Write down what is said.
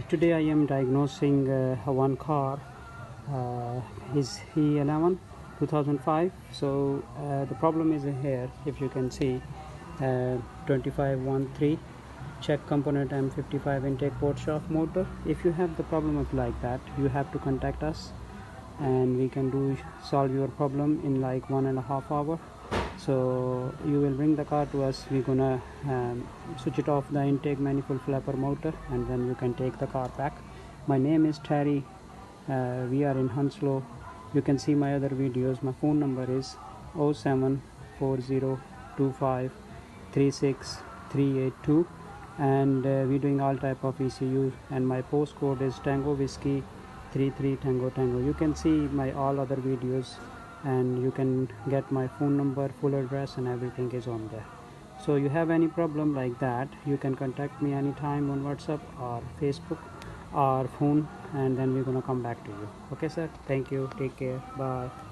Today I am diagnosing one car, is E11 2005. So the problem is here, if you can see, 2513 check component M55 intake Port Shutoff motor. If you have the problem of like that, you have to contact us and we can solve your problem in like 1.5 hours. So you will bring the car to us, we're gonna switch it off the intake manifold flapper motor, and then you can take the car back. My name is Terry. We are in Hounslow. You can see my other videos. My phone number is 074025368382, and we're doing all type of ECU, and my postcode is Tango Whiskey 33 Tango Tango. You can see my all other videos, and you can get my phone number, full address, and everything is on there. So you have any problem like that, you can contact me anytime on WhatsApp or Facebook or phone, and then we're gonna come back to you. Okay sir, thank you, take care, bye.